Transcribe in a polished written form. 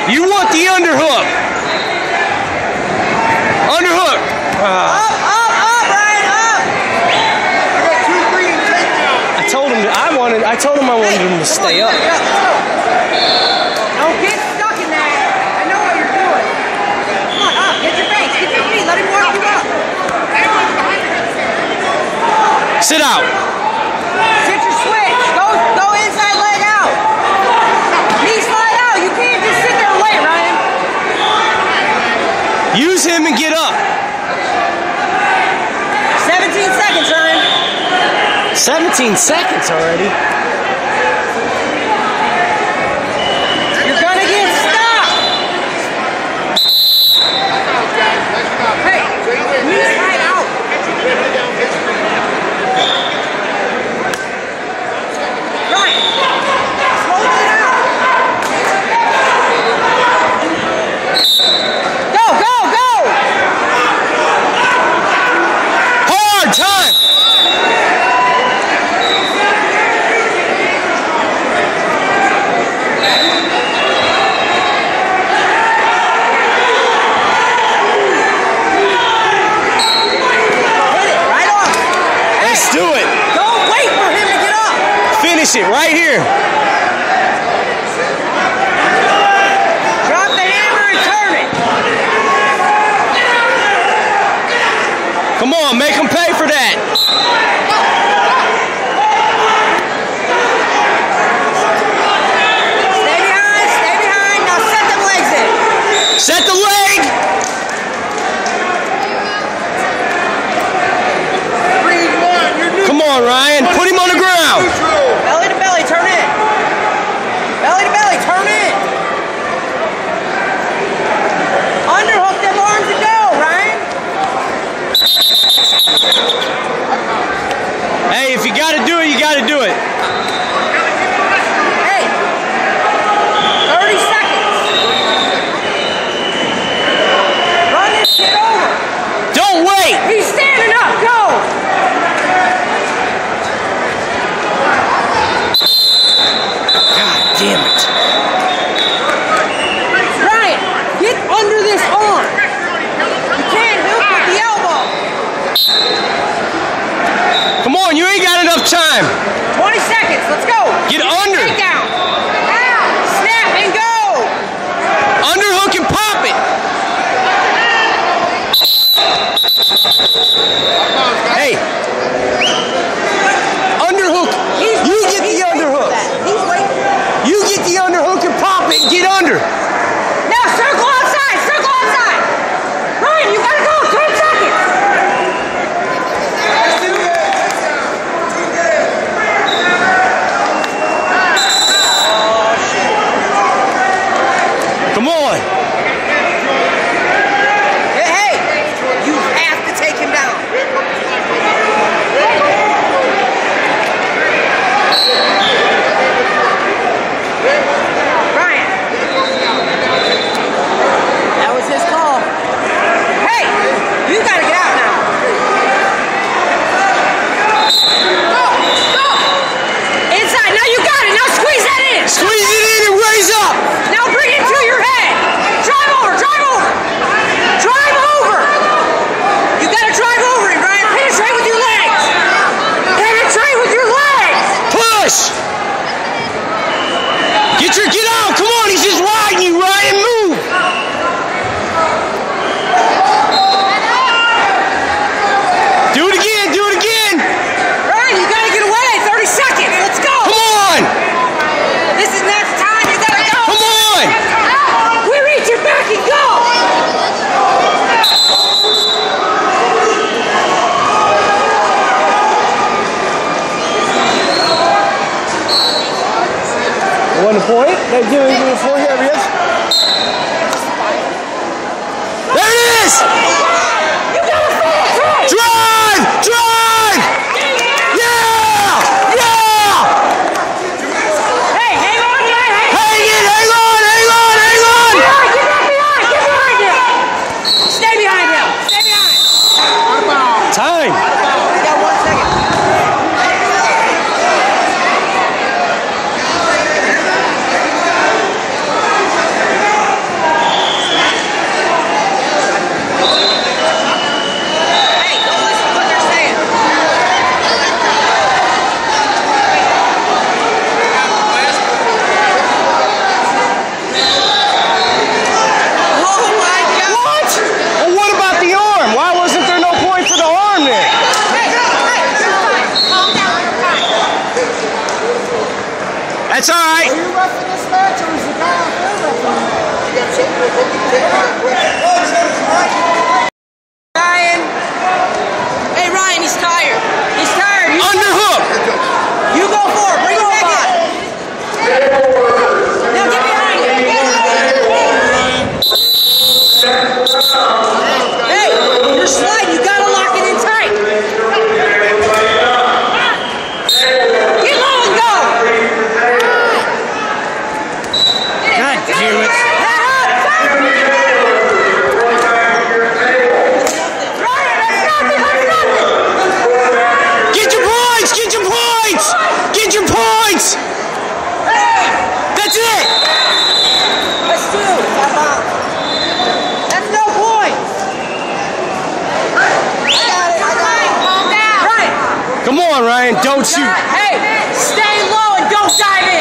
You want the underhook. Underhook. Up, Ryan, up. I got 2 green takedowns. I told him I wanted him to stay up. Don't get stuck in that. I know what you're doing. Come on, up. Get your face. Get your feet. Let him walk you up. Sit out. Sit your switch. Go inside leg out. Knee slide out. You can't just sit there and wait, Ryan. Use him and get up. 17 seconds, Ryan. 17 seconds already. You're gonna get stuck. Hey, knee slide out. Ryan, slow it down. Go. Hard time. Let's do it. Don't wait for him to get up. Finish it right here. Drop the hammer and turn it. Come on, make him pay for that. Stay behind. Now set them legs in. Set the leg. 3-1. You're neutral. Come on, Ryan. Put him on the ground. Belly to belly, turn in. Belly to belly, turn in. Underhook them arms and go, Ryan. Hey, if you got to do it, you got to do it. Hey, 30 seconds. Run this shit over. Don't wait. He's standing up, go. God damn it. Ryan, get under this arm. You can't hook with the elbow. Come on, you ain't got enough time. 20 seconds, let's go. Get under. Take down. Out, snap and go. Underhook and pop it. Hey. Underhook. You get the underhook. He's waiting. You get the underhook and pop it and get under. Now circle outside, circle outside. Ryan, you gotta go, 10 seconds. Come on. Hey, you have to take him down. Ryan. That was his call. Hey, you gotta get out now. Go. Inside, now you got it. Now squeeze that in. Squeeze it in and raise up. Now bring it to your head. Drive over. Drive over. You gotta drive over it, Ryan. Penetrate with your legs. Penetrate with your legs. Push. Get out. Come on, he's just riding you, Ryan. Move. Do it again. Ryan, you gotta get away. 30 seconds. Let's go. Come on. This is next time. You gotta go. Come on. We reach it back and go. One point. They do it before here. There it is. You gotta finish it. Drive. Yeah. Hey, hang on, Ryan. Hang on. Get behind him. Stay behind him. Time. We got on, Ryan. Don't shoot. Hey, stay low and don't dive in.